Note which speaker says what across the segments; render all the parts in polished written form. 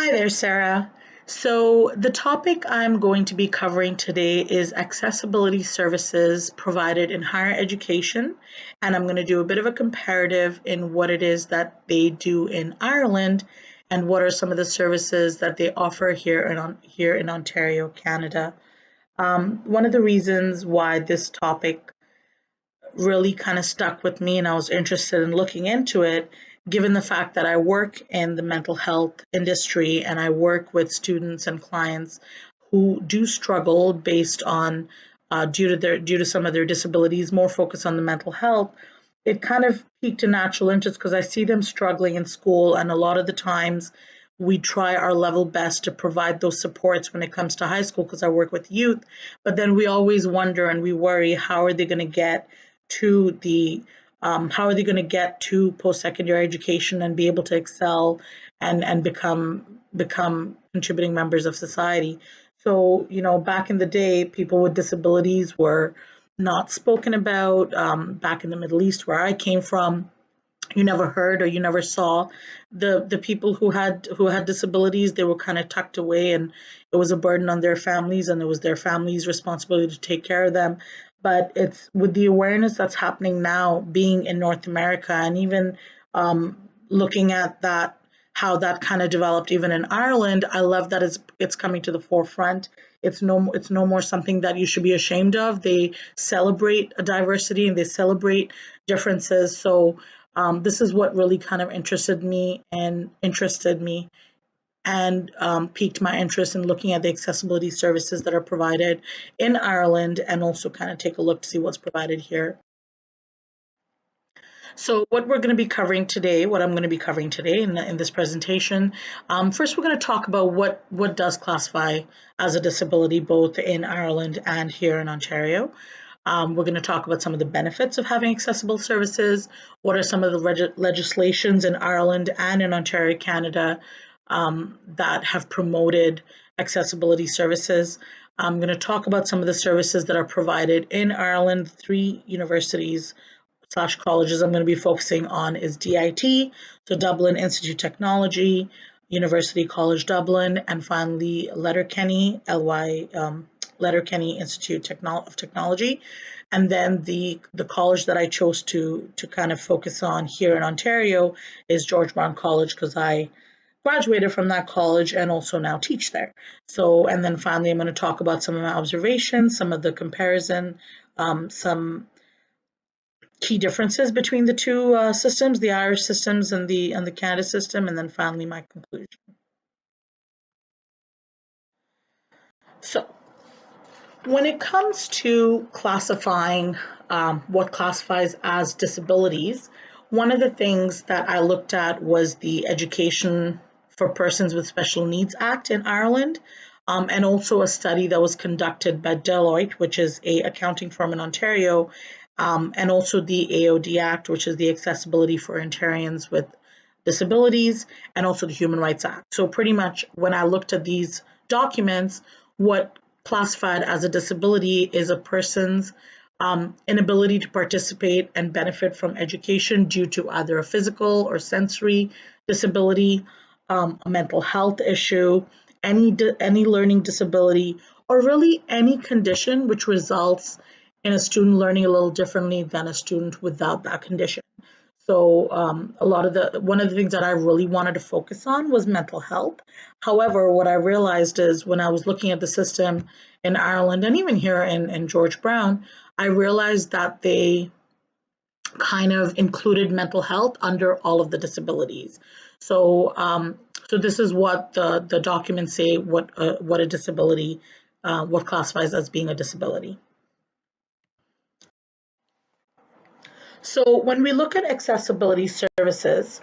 Speaker 1: Hi there, Sarah. So, the topic I'm going to be covering today is accessibility services provided in higher education, and I'm going to do a bit of a comparative in what it is that they do in Ireland and what are some of the services that they offer here in Ontario, Canada. One of the reasons why this topic really kind of stuck with me and I was interested in looking into it, given the fact that I work in the mental health industry and I work with students and clients who do struggle based on due to some of their disabilities, more focus on the mental health. It kind of piqued a natural interest because I see them struggling in school, and a lot of the times we try our level best to provide those supports when it comes to high school because I work with youth, but then we always wonder and we worry, how are they going to get to the how are they going to get to post-secondary education and be able to excel and become contributing members of society. So, back in the day, people with disabilities were not spoken about. Back in the Middle East, where I came from, you never heard or you never saw the people who had disabilities. They were kind of tucked away, and it was a burden on their families, and it was their families' responsibility to take care of them. But it's with the awareness that's happening now, being in North America, and even looking at that, how that kind of developed even in Ireland. I love that it's coming to the forefront. It's no more something that you should be ashamed of. They celebrate a diversity and they celebrate differences. So this is what really kind of interested me and piqued my interest in looking at the accessibility services that are provided in Ireland, and also kind of take a look to see what's provided here. So what I'm going to be covering today in this presentation, first we're going to talk about what does classify as a disability both in Ireland and here in Ontario. We're going to talk about some of the benefits of having accessible services. What are some of the legislations in Ireland and in Ontario, Canada, that have promoted accessibility services? I'm going to talk about some of the services that are provided in Ireland. Three universities slash colleges I'm going to be focusing on is DIT, so Dublin Institute of Technology, University College Dublin, and finally Letterkenny, Letterkenny Institute of Technology. And then the college that I chose to kind of focus on here in Ontario is George Brown College, because I graduated from that college and also now teach there. So, and then finally I'm going to talk about some of my observations, some of the comparison, some key differences between the two systems, the Irish systems and the Canada system, and then finally my conclusion. So, when it comes to classifying what classifies as disabilities, one of the things that I looked at was the Education for Persons with Special Needs Act in Ireland, and also a study that was conducted by Deloitte, which is a accounting firm in Ontario, and also the AOD Act, which is the Accessibility for Ontarians with Disabilities, and also the Human Rights Act. So pretty much when I looked at these documents, what classified as a disability is a person's inability to participate and benefit from education due to either a physical or sensory disability, a mental health issue, any learning disability, or really any condition which results in a student learning a little differently than a student without that condition. So one of the things that I really wanted to focus on was mental health. However, what I realized is when I was looking at the system in Ireland and even here in George Brown, I realized that they kind of included mental health under all of the disabilities. So this is what the documents say, what a disability, what classifies as being a disability. So when we look at accessibility services,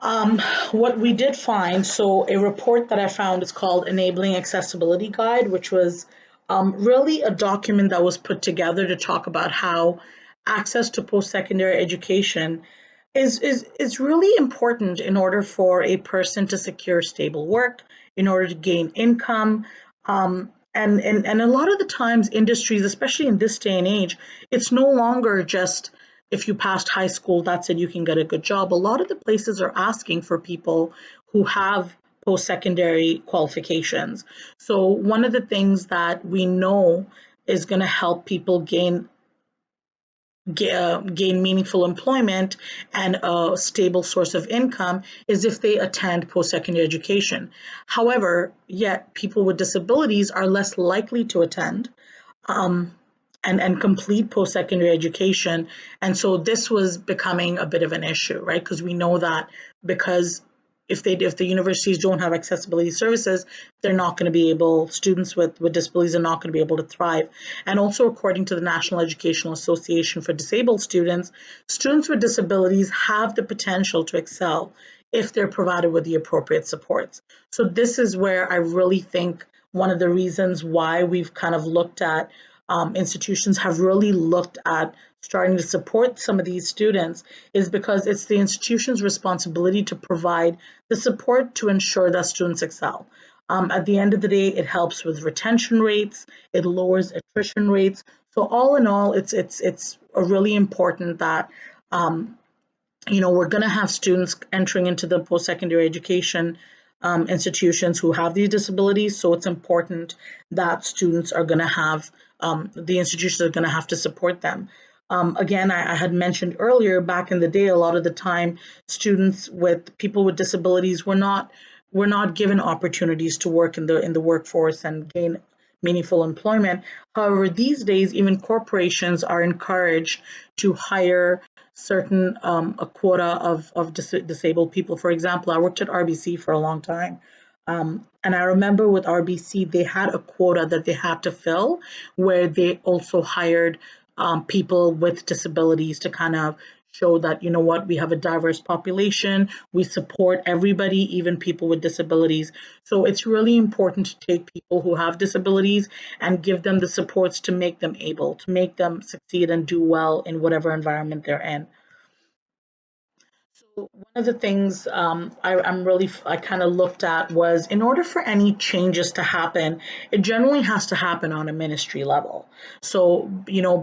Speaker 1: what we did find, so a report that I found is called Enabling Accessibility Guide, which was really a document that was put together to talk about how access to post-secondary education is really important in order for a person to secure stable work, in order to gain income. And a lot of the times industries, especially in this day and age, it's no longer just if you passed high school, that's it, you can get a good job. A lot of the places are asking for people who have post-secondary qualifications. So one of the things that we know is going to help people gain meaningful employment and a stable source of income is if they attend post-secondary education. However, yet people with disabilities are less likely to attend um, and complete post-secondary education. And so this was becoming a bit of an issue, right? Because we know that because if the universities don't have accessibility services, they're not going to be able, students with disabilities are not going to be able to thrive. And also, according to the National Educational Association for Disabled Students, students with disabilities have the potential to excel if they're provided with the appropriate supports. So this is where I really think one of the reasons why we've kind of looked at institutions have really looked at starting to support some of these students is because it's the institution's responsibility to provide the support to ensure that students excel. At the end of the day, it helps with retention rates, it lowers attrition rates. So all in all, it's a really important that we're going to have students entering into the post-secondary education institutions who have these disabilities. So it's important that students are going to have, the institutions are going to have to support them. Again, I had mentioned earlier, back in the day, a lot of the time, people with disabilities were not given opportunities to work in the workforce and gain meaningful employment. However, these days, even corporations are encouraged to hire certain a quota of disabled people. For example, I worked at RBC for a long time. And I remember with RBC, they had a quota that they had to fill where they also hired people with disabilities to kind of show that, you know what, we have a diverse population, we support everybody, even people with disabilities. So it's really important to take people who have disabilities and give them the supports to make them able, to make them succeed and do well in whatever environment they're in. So one of the things I kind of looked at was in order for any changes to happen, it generally has to happen on a ministry level. So,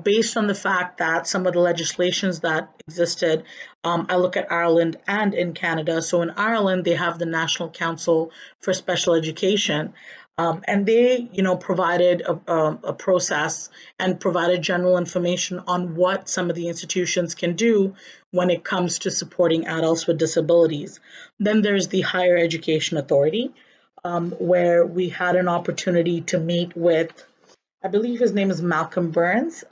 Speaker 1: based on the fact that some of the legislations that existed, I look at Ireland and in Canada. So in Ireland, they have the National Council for Special Education. And they, provided a process and provided general information on what some of the institutions can do when it comes to supporting adults with disabilities. Then there's the Higher Education Authority, where we had an opportunity to meet with, I believe his name is Malcolm Burns,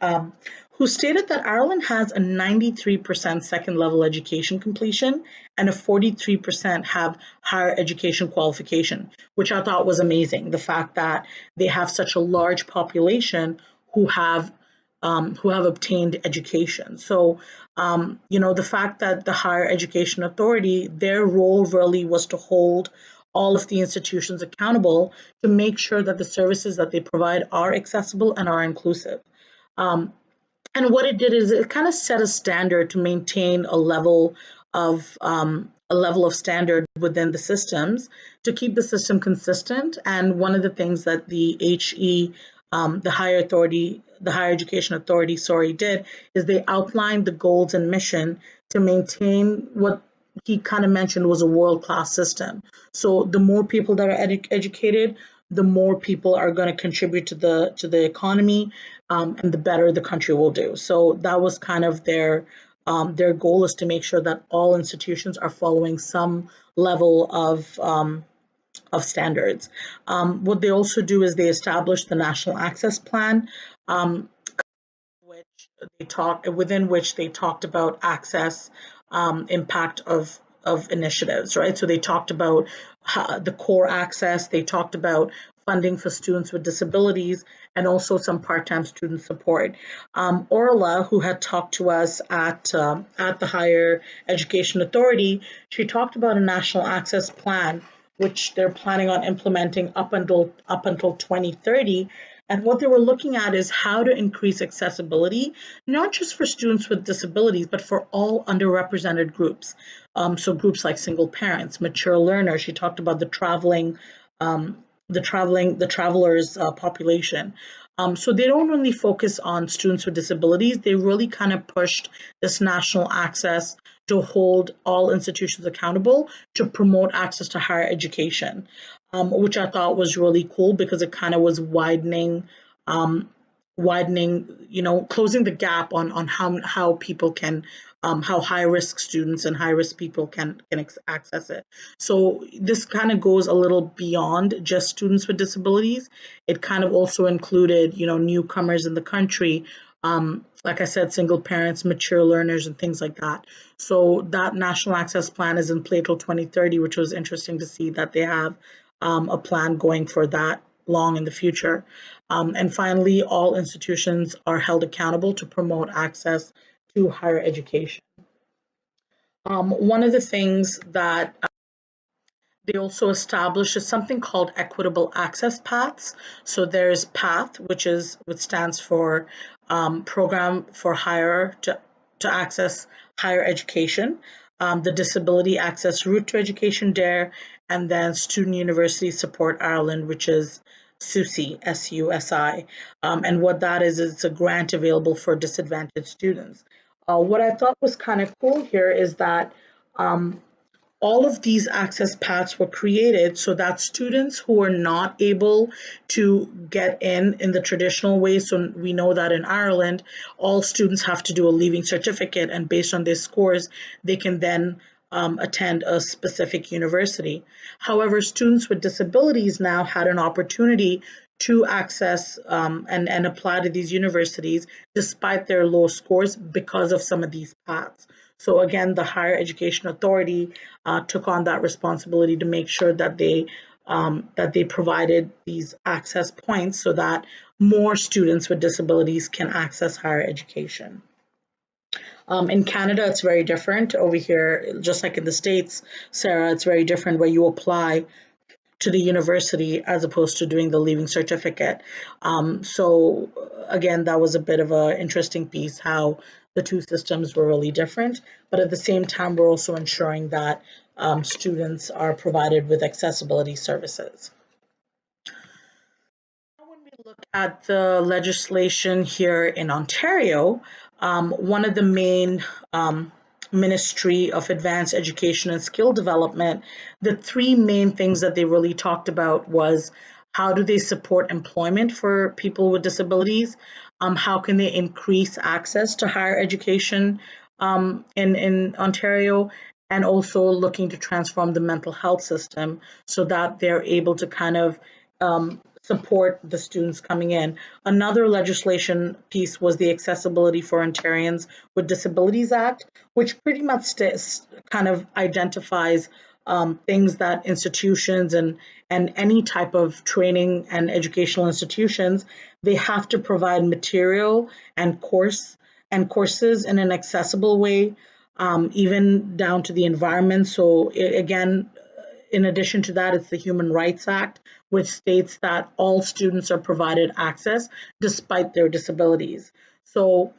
Speaker 1: who stated that Ireland has a 93% second level education completion and a 43% have higher education qualification, which I thought was amazing. The fact that they have such a large population who have obtained education. So, the fact that the Higher Education Authority, their role really was to hold all of the institutions accountable to make sure that the services that they provide are accessible and are inclusive. And what it did is it kind of set a standard to maintain a level of standard within the systems to keep the system consistent. And one of the things that the the Higher Education Authority, did is they outlined the goals and mission to maintain what he kind of mentioned was a world-class system. So the more people that are educated, the more people are going to contribute to the economy, and the better the country will do. So that was kind of their goal, is to make sure that all institutions are following some level of standards. What they also do is they establish the National Access Plan, which within which they talked about access, impact of initiatives, right? So they talked about the core access, they talked about funding for students with disabilities, and also some part-time student support. Orla, who had talked to us at the Higher Education Authority, she talked about a national access plan, which they're planning on implementing up until 2030. And what they were looking at is how to increase accessibility, not just for students with disabilities, but for all underrepresented groups. So groups like single parents, mature learners. She talked about the travelers population. So they don't really focus on students with disabilities. They really kind of pushed this national access to hold all institutions accountable to promote access to higher education, which I thought was really cool because it kind of was um, closing the gap on how people can, how high risk students and high risk people can access it. So this kind of goes a little beyond just students with disabilities. It kind of also included, newcomers in the country, like I said, single parents, mature learners, and things like that. So that National Access Plan is in play till 2030, which was interesting to see that they have a plan going for that long in the future. And finally, all institutions are held accountable to promote access to higher education. One of the things that they also established is something called equitable access paths. So there's PATH, which stands for Program for Higher to Access Higher Education, the Disability Access Route to Education DARE, and then Student University Support Ireland, which is SUSI, SUSI. And what that is it's a grant available for disadvantaged students. What I thought was kind of cool here is that um, all of these access paths were created so that students who are not able to get in the traditional way, so we know that in Ireland, all students have to do a leaving certificate, and based on their scores, they can then attend a specific university. However, students with disabilities now had an opportunity to access and apply to these universities despite their low scores because of some of these paths. So again, the Higher Education Authority took on that responsibility to make sure that they provided these access points so that more students with disabilities can access higher education. In Canada, it's very different. Over here, just like in the States, Sarah, it's very different where you apply to the university as opposed to doing the leaving certificate. So again, that was a bit of an interesting piece how the two systems were really different, but at the same time, we're also ensuring that students are provided with accessibility services. When we look at the legislation here in Ontario, one of the main Ministry of Advanced Education and Skill Development, the three main things that they really talked about was how do they support employment for people with disabilities? How can they increase access to higher education in Ontario? And also looking to transform the mental health system so that they're able to kind of support the students coming in. Another legislation piece was the Accessibility for Ontarians with Disabilities Act, which pretty much kind of identifies things that institutions and any type of training and educational institutions, they have to provide material and courses in an accessible way, even down to the environment. So again, in addition to that, it's the Human Rights Act, which states that all students are provided access despite their disabilities. So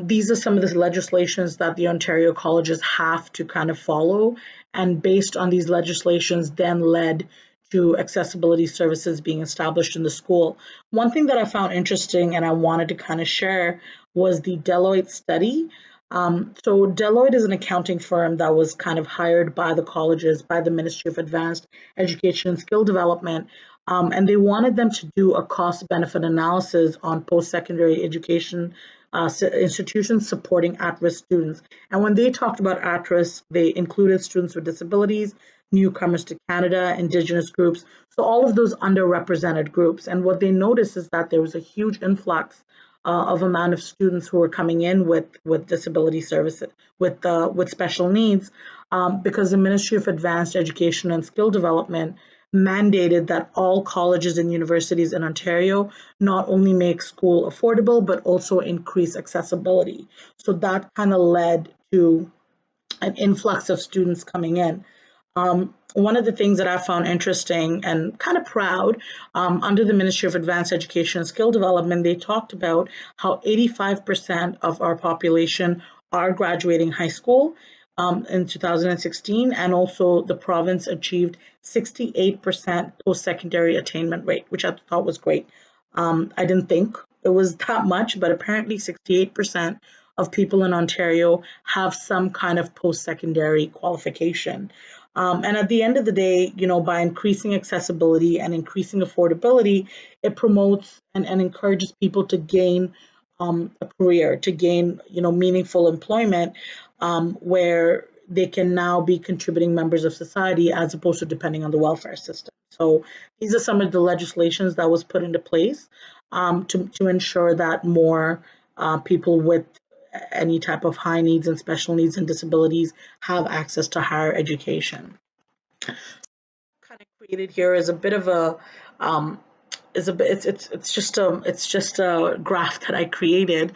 Speaker 1: these are some of the legislations that the Ontario colleges have to kind of follow. And based on these legislations, then led to accessibility services being established in the school. One thing that I found interesting and I wanted to kind of share was the Deloitte study. So Deloitte is an accounting firm that was kind of hired by the colleges, by the Ministry of Advanced Education and Skill Development, and they wanted them to do a cost-benefit analysis on post-secondary education institutions supporting at-risk students. And when they talked about at-risk, they included students with disabilities, newcomers to Canada, Indigenous groups, so all of those underrepresented groups. And what they noticed is that there was a huge influx of amount of students who were coming in with disability services, with special needs, because the Ministry of Advanced Education and Skill Development mandated that all colleges and universities in Ontario not only make school affordable, but also increase accessibility. So that kind of led to an influx of students coming in. One of the things that I found interesting and kind of proud, under the Ministry of Advanced Education and Skill Development, they talked about how 85% of our population are graduating high school in 2016, and also the province achieved 68% post-secondary attainment rate, which I thought was great. I didn't think it was that much, but apparently 68% of people in Ontario have some kind of post-secondary qualification. And at the end of the day, by increasing accessibility and increasing affordability, it promotes and encourages people to gain a career, to gain, meaningful employment, where they can now be contributing members of society as opposed to depending on the welfare system. So these are some of the legislations that was put into place to ensure that more people with any type of high needs and special needs and disabilities have access to higher education. Kind of created here is a bit of a is a bit it's just a graph that I created,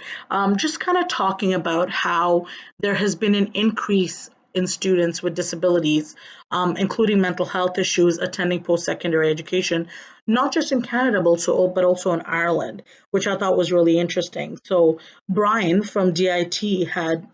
Speaker 1: just kind of talking about how there has been an increase in students with disabilities, including mental health issues, attending post-secondary education, not just in Canada, but also in Ireland, which I thought was really interesting. So Brian from DIT had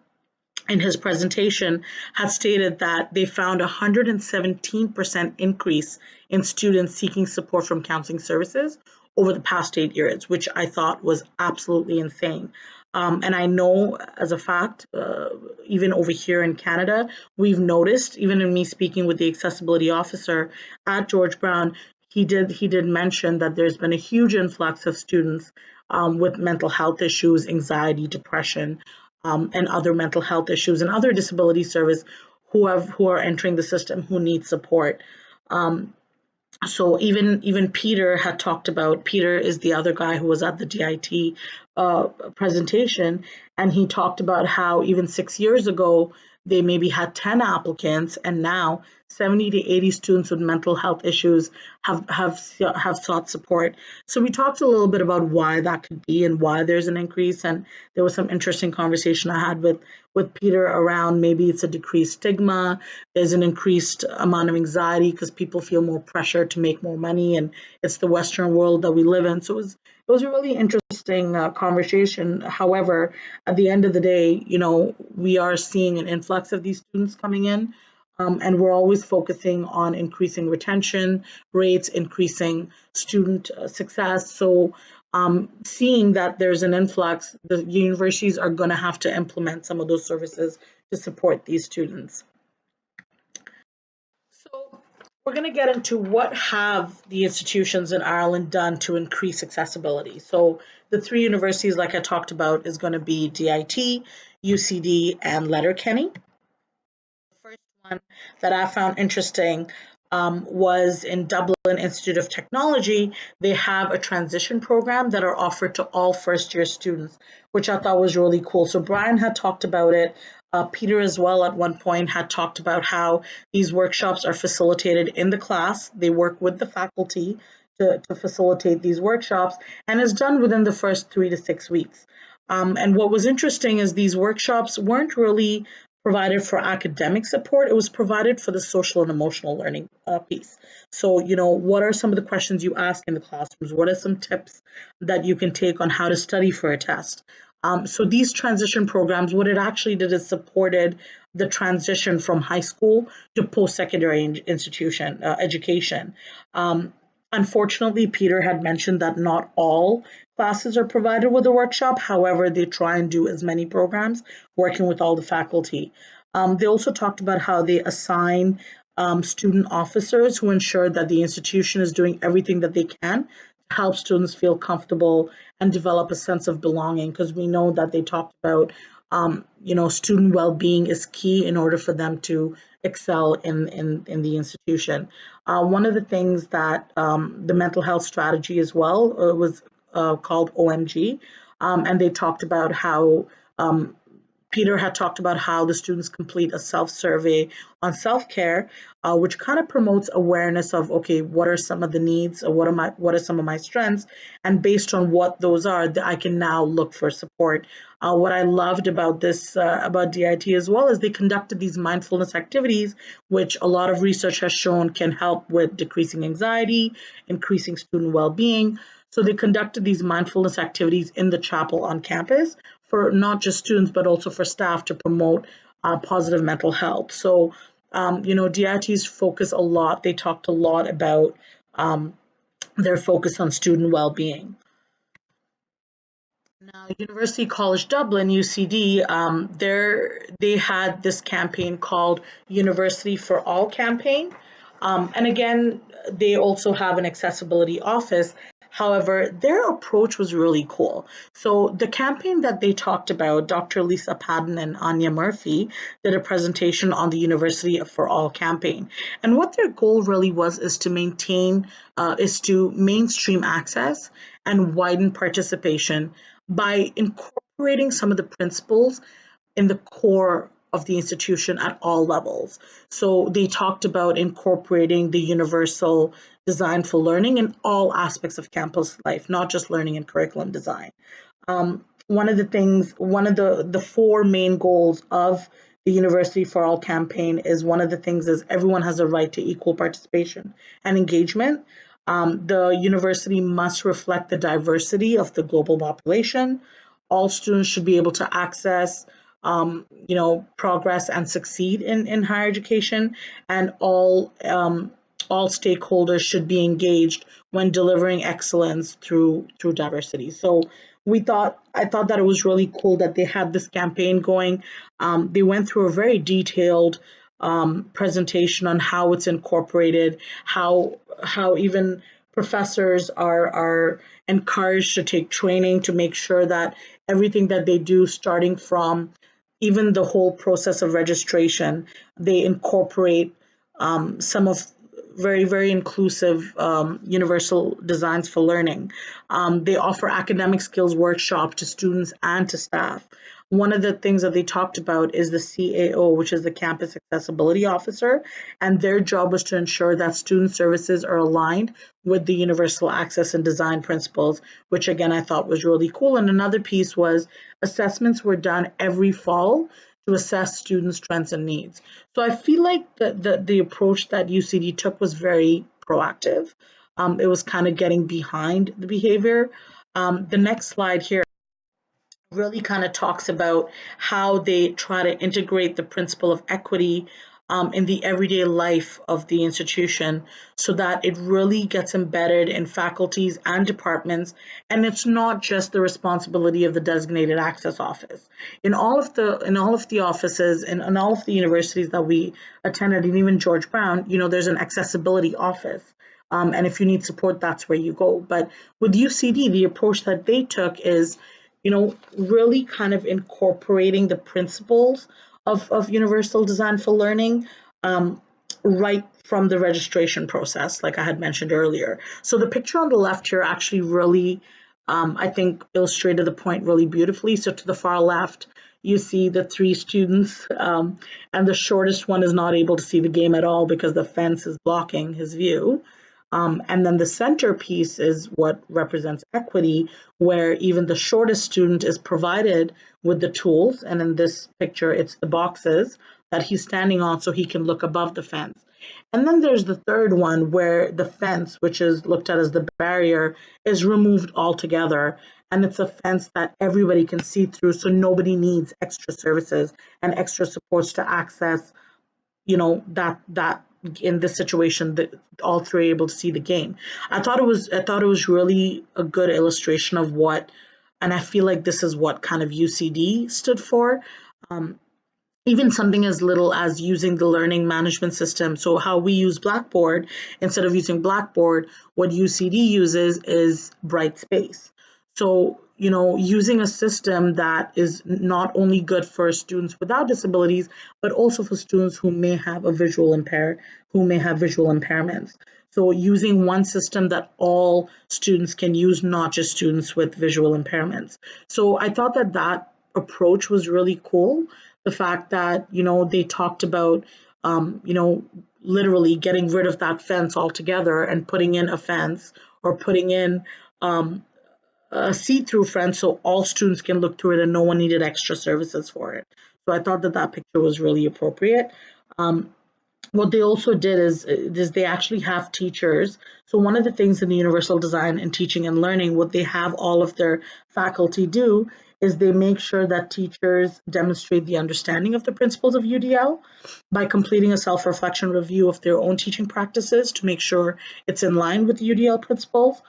Speaker 1: in his presentation had stated that they found a 117% increase in students seeking support from counseling services over the past 8 years, which I thought was absolutely insane. And I know as a fact, even over here in Canada, we've noticed, even in me speaking with the accessibility officer at George Brown, he did mention that there's been a huge influx of students with mental health issues, anxiety, depression, and other mental health issues and other disability service who are entering the system who need support. So even Peter had talked about, Peter is the other guy who was at the DIT presentation, and he talked about how even 6 years ago they maybe had 10 applicants, and now 70 to 80 students with mental health issues have sought support. So we talked a little bit about why that could be and why there's an increase, and there was some interesting conversation I had with Peter around maybe it's a decreased stigma, there's an increased amount of anxiety because people feel more pressure to make more money, and it's the Western world that we live in. So it was a really interesting conversation. However, at the end of the day, we are seeing an influx of these students coming in, and we're always focusing on increasing retention rates, increasing student success. So seeing that there's an influx, the universities are going to have to implement some of those services to support these students. So we're going to get into what have the institutions in Ireland done to increase accessibility. So the three universities, like I talked about, is going to be DIT, UCD, and Letterkenny. The first one that I found interesting was in Dublin Institute of Technology. They have a transition program that are offered to all first-year students, which I thought was really cool. So Brian had talked about it. Peter as well at one point had talked about how these workshops are facilitated in the class. They work with the faculty to facilitate these workshops, and is done within the first 3 to 6 weeks. And what was interesting is these workshops weren't really provided for academic support. It was provided for the social and emotional learning piece. So, what are some of the questions you ask in the classrooms? What are some tips that you can take on how to study for a test? So these transition programs, what it actually did is supported the transition from high school to post-secondary institution education. Unfortunately, Peter had mentioned that not all classes are provided with a workshop. However, they try and do as many programs working with all the faculty. They also talked about how they assign student officers who ensure that the institution is doing everything that they can to help students feel comfortable and develop a sense of belonging, because we know that they talked about student well-being is key in order for them to excel in the institution. One of the things that the mental health strategy as well was called OMG, and they talked about how Peter had talked about how the students complete a self-survey on self-care, which kind of promotes awareness of, okay, what are some of the needs, or what are some of my strengths, and based on what those are, I can now look for support. What I loved about this, about DIT as well, is they conducted these mindfulness activities, which a lot of research has shown can help with decreasing anxiety, increasing student well-being. So they conducted these mindfulness activities in the chapel on campus for not just students, but also for staff to promote positive mental health. So, DIT's focus a lot, they talked a lot about their focus on student well-being. Now, University College Dublin, UCD, they had this campaign called University for All campaign. And again, they also have an accessibility office. However, their approach was really cool. So the campaign that they talked about, Dr. Lisa Padden and Anya Murphy did a presentation on the University for All campaign. And what their goal really was is to mainstream access and widen participation by incorporating some of the principles in the core of the institution at all levels. So they talked about incorporating the universal design for learning in all aspects of campus life, not just learning and curriculum design. One of the four main goals of the University for All campaign is one of the things is everyone has a right to equal participation and engagement. The university must reflect the diversity of the global population. All students should be able to access, progress and succeed in higher education, and all stakeholders should be engaged when delivering excellence through diversity. So I thought that it was really cool that they had this campaign going. They went through a very detailed presentation on how it's incorporated, how even professors are encouraged to take training to make sure that everything that they do, starting from even the whole process of registration, they incorporate some of very, very inclusive universal designs for learning. They offer academic skills workshop to students and to staff. One of the things that they talked about is the CAO, which is the Campus Accessibility Officer, and their job was to ensure that student services are aligned with the universal access and design principles, which again I thought was really cool. And another piece was assessments were done every fall to assess students' strengths and needs. So I feel like the approach that UCD took was very proactive. It was kind of getting behind the behavior. The next slide here really kind of talks about how they try to integrate the principle of equity in the everyday life of the institution so that it really gets embedded in faculties and departments, and it's not just the responsibility of the designated access office. In all of the offices and in all of the universities that we attended, and even George Brown, there's an accessibility office. And if you need support, that's where you go. But with UCD, the approach that they took is really kind of incorporating the principles of universal design for learning right from the registration process, like I had mentioned earlier. So the picture on the left here actually really, I think, illustrated the point really beautifully. So to the far left, you see the three students, and the shortest one is not able to see the game at all because the fence is blocking his view. And then the centerpiece is what represents equity, where even the shortest student is provided with the tools. And in this picture, it's the boxes that he's standing on so he can look above the fence. And then there's the third one where the fence, which is looked at as the barrier, is removed altogether. And it's a fence that everybody can see through, so nobody needs extra services and extra supports to access that in this situation that all three are able to see the game. I thought it was really a good illustration of what, and I feel like this is what kind of UCD stood for. Um, Even something as little as using the learning management system. So how we use Blackboard, instead of using Blackboard, what UCD uses is Brightspace. So, using a system that is not only good for students without disabilities, but also for students who may have visual impairments. So using one system that all students can use, not just students with visual impairments. So I thought that approach was really cool. The fact that, they talked about, literally getting rid of that fence altogether and putting in a fence, or putting in a see-through fence so all students can look through it and no one needed extra services for it. So I thought that picture was really appropriate. What they also did is they actually have teachers. So one of the things in the universal design and teaching and learning, what they have all of their faculty do is they make sure that teachers demonstrate the understanding of the principles of UDL by completing a self-reflection review of their own teaching practices to make sure it's in line with UDL principles.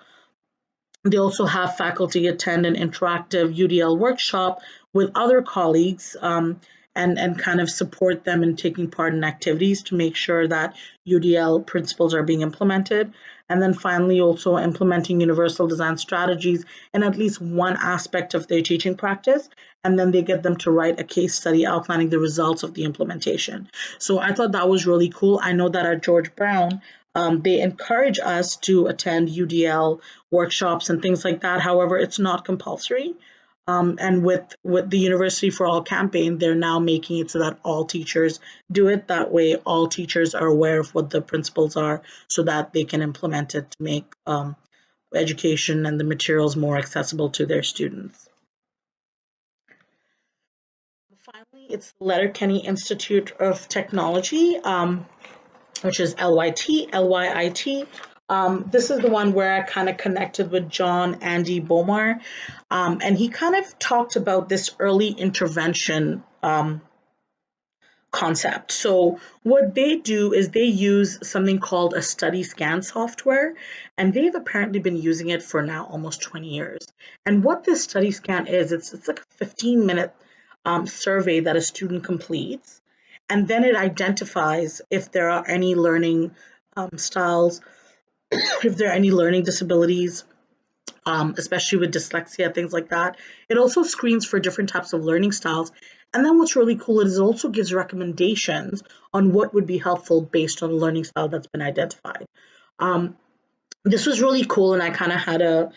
Speaker 1: They also have faculty attend an interactive UDL workshop with other colleagues, and kind of support them in taking part in activities to make sure that UDL principles are being implemented. And then finally, also implementing universal design strategies in at least one aspect of their teaching practice. And then they get them to write a case study outlining the results of the implementation. So I thought that was really cool. I know that at George Brown, they encourage us to attend UDL workshops and things like that. However, it's not compulsory. And with the University for All campaign, they're now making it so that all teachers do it. That way, all teachers are aware of what the principles are so that they can implement it to make education and the materials more accessible to their students. Finally, it's the Letterkenny Institute of Technology, which is LYIT. This is the one where I kind of connected with John Andy Bomar, and he kind of talked about this early intervention concept. So what they do is they use something called a study scan software, and they've apparently been using it for now almost 20 years. And what this study scan is, it's like a 15-minute survey that a student completes, and then it identifies if there are any learning styles, if there are any learning disabilities, especially with dyslexia, things like that. It also screens for different types of learning styles. And then what's really cool is it also gives recommendations on what would be helpful based on the learning style that's been identified. Um, this was really cool, and I kind of had a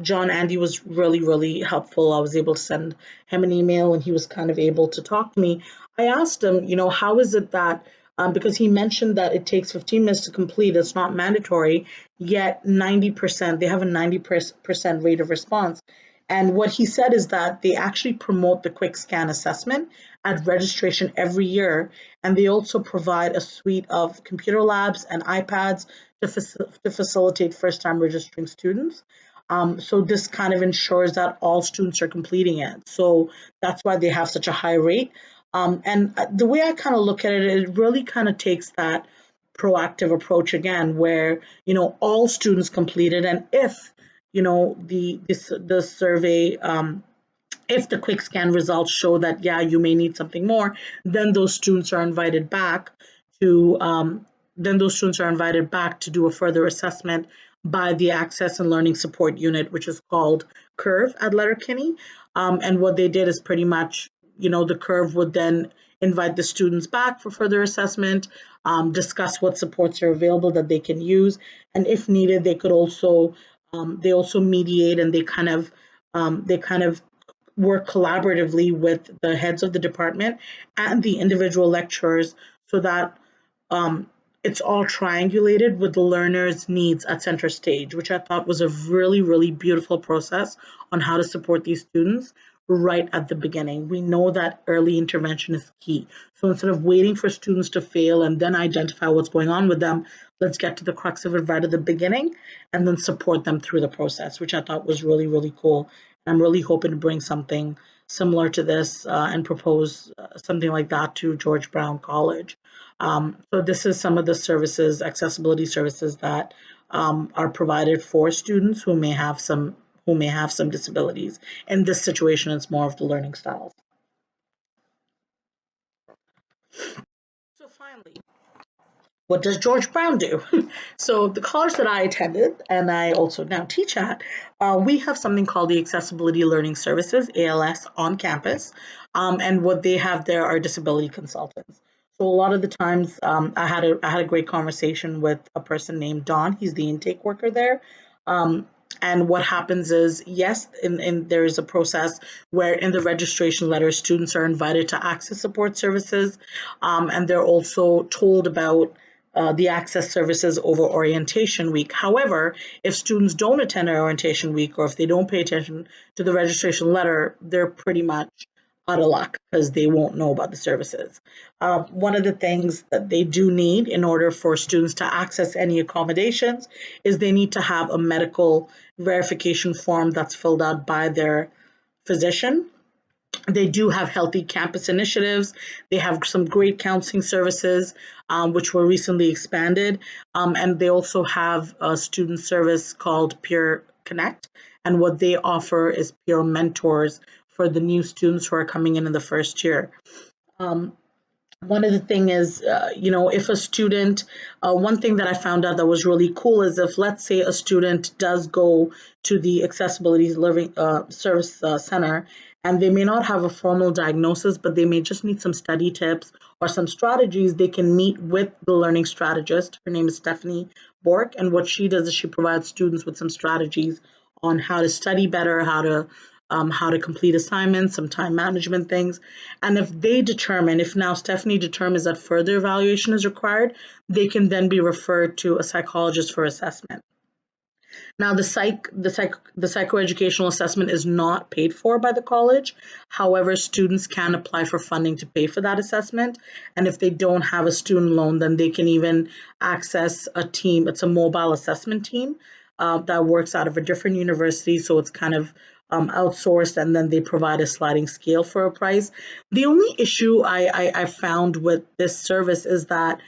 Speaker 1: John Andy was really helpful. I was able to send him an email, and he was kind of able to talk to me. I asked him, how is it that because he mentioned that it takes 15 minutes to complete, it's not mandatory, yet 90%, they have a 90% rate of response. And what he said is that they actually promote the quick scan assessment at registration every year, and they also provide a suite of computer labs and iPads to facilitate first-time registering students. So this kind of ensures that all students are completing it. So that's why they have such a high rate. And the way I kind of look at it, it really kind of takes that proactive approach again, where all students complete it, and if the survey, if the quick scan results show that you may need something more, then those students are invited back to do a further assessment by the Access and Learning Support Unit, which is called Curve at Letterkenny. And what they did is pretty much, the Curve would then invite the students back for further assessment, discuss what supports are available that they can use, and if needed, they could also they also mediate, and they kind of work collaboratively with the heads of the department and the individual lecturers so that it's all triangulated with the learner's needs at center stage, which I thought was a really beautiful process on how to support these students right at the beginning. We know that early intervention is key. So instead of waiting for students to fail and then identify what's going on with them, let's get to the crux of it right at the beginning and then support them through the process, which I thought was really cool. I'm really hoping to bring something similar to this and propose something like that to George Brown College. So this is some of the services, accessibility services that are provided for students who may have some disabilities. In this situation, it's more of the learning styles. So finally, what does George Brown do? So the college that I attended, and I also now teach at, we have something called the Accessibility Learning Services, ALS, on campus. And what they have there are disability consultants. So a lot of the times, I had a great conversation with a person named Don. He's the intake worker there. And what happens is, yes, there is a process where in the registration letter, students are invited to access support services, and they're also told about the access services over orientation week. However, if students don't attend our orientation week, or if they don't pay attention to the registration letter, they're pretty much out of luck because they won't know about the services. One of the things that they do need in order for students to access any accommodations is they need to have a medical verification form that's filled out by their physician. They do have healthy campus initiatives. They have some great counseling services, which were recently expanded. And they also have a student service called Connect, and what they offer is peer mentors for the new students who are coming in the first year. Um, One of the thing is, if a student, one thing that I found out that was really cool is if, let's say, a student does go to the Accessibility Living Service Center, and they may not have a formal diagnosis, but they may just need some study tips or some strategies, they can meet with the learning strategist. Her name is Stephanie Bork, and what she does is she provides students with some strategies on how to study better, how to complete assignments, some time management things. And if they determine, if now Stephanie determines that further evaluation is required, they can then be referred to a psychologist for assessment. Now, the psychoeducational assessment is not paid for by the college. However, students can apply for funding to pay for that assessment. And if they don't have a student loan, then they can even access a team. It's a mobile assessment team that works out of a different university. So it's kind of outsourced, and then they provide a sliding scale for a price. The only issue I found with this service is that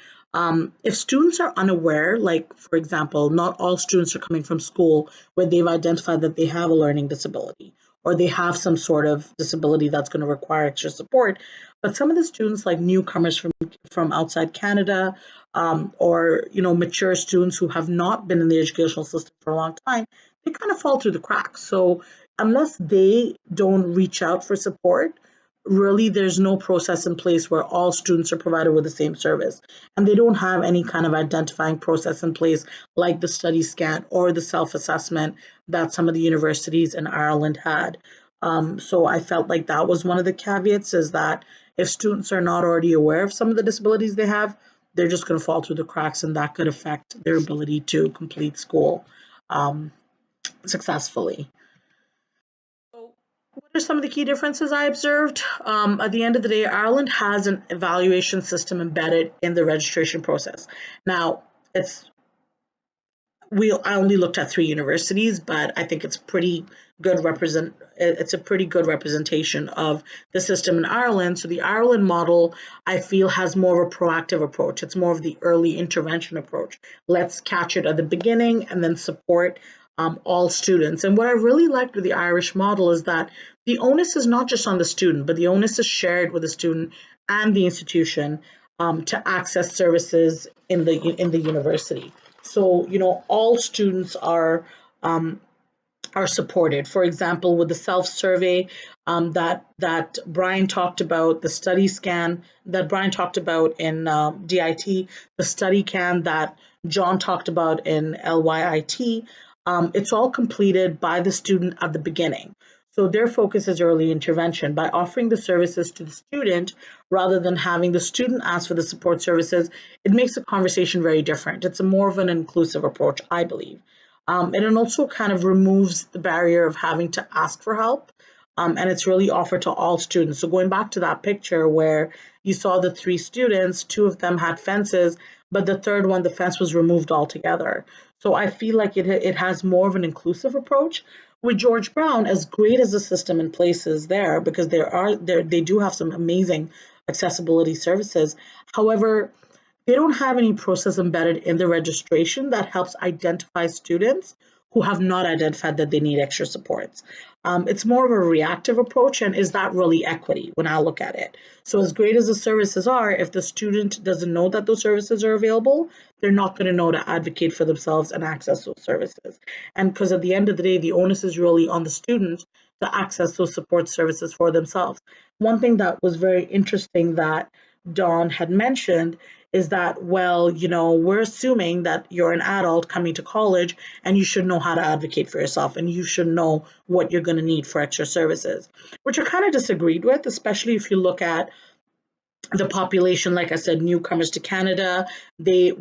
Speaker 1: if students are unaware, like for example, not all students are coming from school where they've identified that they have a learning disability or they have some sort of disability that's going to require extra support. But some of the students, like newcomers from outside Canada, or mature students who have not been in the educational system for a long time, they kind of fall through the cracks. So unless they don't reach out for support, really there's no process in place where all students are provided with the same service, and they don't have any kind of identifying process in place like the study scan or the self-assessment that some of the universities in Ireland had. So I felt like that was one of the caveats, is that if students are not already aware of some of the disabilities they have, they're just going to fall through the cracks, and that could affect their ability to complete school successfully. So what are some of the key differences I observed? At the end of the day, Ireland has an evaluation system embedded in the registration process. Now, I only looked at 3 universities, but I think it's a pretty good representation of the system in Ireland. So the Ireland model, I feel, has more of a proactive approach. It's more of the early intervention approach. Let's catch it at the beginning and then support all students. And what I really liked with the Irish model is that the onus is not just on the student, but the onus is shared with the student and the institution to access services in the university. So, all students are supported. For example, with the self-survey that Brian talked about, the study scan that Brian talked about in DIT, the study can that John talked about in LYIT, it's all completed by the student at the beginning. So their focus is early intervention. By offering the services to the student rather than having the student ask for the support services, it makes the conversation very different. It's a more of an inclusive approach, I believe. And it also kind of removes the barrier of having to ask for help. And it's really offered to all students. So going back to that picture where you saw the 3 students, 2 of them had fences, but the third one, the fence was removed altogether. So I feel like it has more of an inclusive approach. With George Brown, as great as the system in place is there, because they do have some amazing accessibility services. However, they don't have any process embedded in the registration that helps identify students who have not identified that they need extra supports. It's more of a reactive approach, and is that really equity when I look at it? So as great as the services are, if the student doesn't know that those services are available, they're not going to know to advocate for themselves and access those services. And because at the end of the day, the onus is really on the student to access those support services for themselves. One thing that was very interesting that Dawn had mentioned is that, well, we're assuming that you're an adult coming to college and you should know how to advocate for yourself and you should know what you're going to need for extra services, which I kind of disagreed with, especially if you look at the population. Like I said, newcomers to Canada, they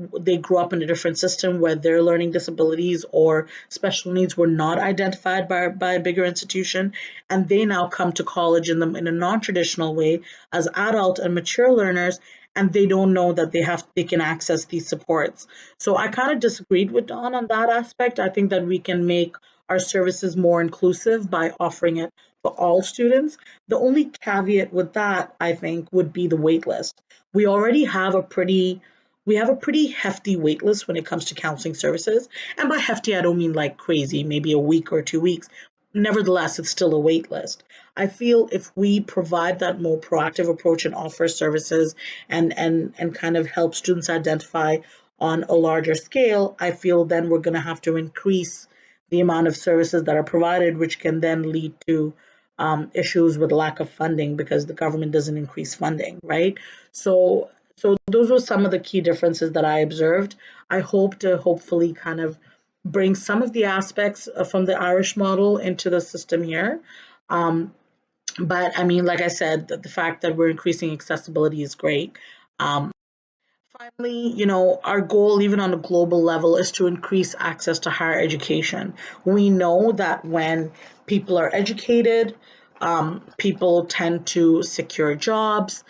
Speaker 1: grew up in a different system where their learning disabilities or special needs were not identified by a bigger institution, and they now come to college in a non-traditional way as adult and mature learners, and they don't know that they can access these supports. So I kind of disagreed with Dawn on that aspect. I think that we can make our services more inclusive by offering it for all students. The only caveat with that, I think, would be the wait list. We already have a pretty we have a pretty hefty wait list when it comes to counseling services. And by hefty, I don't mean like crazy, maybe a week or 2 weeks. Nevertheless, it's still a wait list. I feel if we provide that more proactive approach and offer services and kind of help students identify on a larger scale, I feel then we're going to have to increase the amount of services that are provided, which can then lead to issues with lack of funding because the government doesn't increase funding, right? So those were some of the key differences that I observed. I hope to hopefully kind of bring some of the aspects from the Irish model into the system here. Um, but I mean, like I said, the fact that we're increasing accessibility is great. Um, Finally, our goal, even on a global level, is to increase access to higher education. We know that when people are educated, people tend to secure jobs.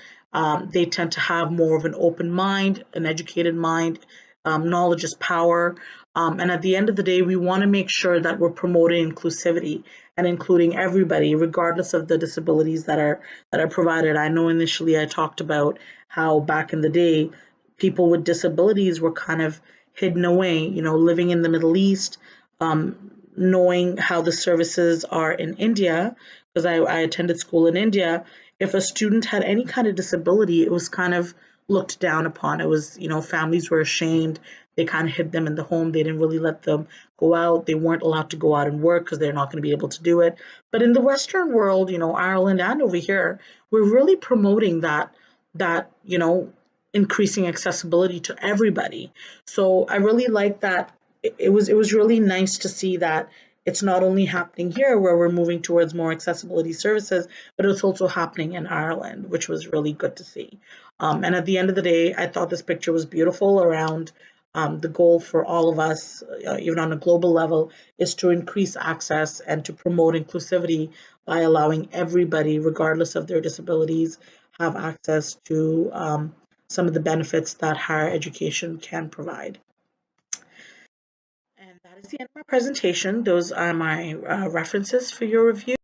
Speaker 1: They tend to have more of an open mind, an educated mind. Knowledge is power. And at the end of the day, we want to make sure that we're promoting inclusivity and including everybody, regardless of the disabilities that are provided. I know initially I talked about how back in the day, people with disabilities were kind of hidden away, living in the Middle East, knowing how the services are in India, because I attended school in India. If a student had any kind of disability, it was kind of looked down upon. It was, families were ashamed. They kind of hid them in the home. They didn't really let them go out. They weren't allowed to go out and work because they're not going to be able to do it. But in the Western world, Ireland and over here, we're really promoting that increasing accessibility to everybody. So I really like that. It was really nice to see that it's not only happening here where we're moving towards more accessibility services, but it's also happening in Ireland, which was really good to see. And at the end of the day, I thought this picture was beautiful around the goal for all of us, even on a global level, is to increase access and to promote inclusivity by allowing everybody, regardless of their disabilities, have access to some of the benefits that higher education can provide. And that is the end of my presentation. Those are my references for your review.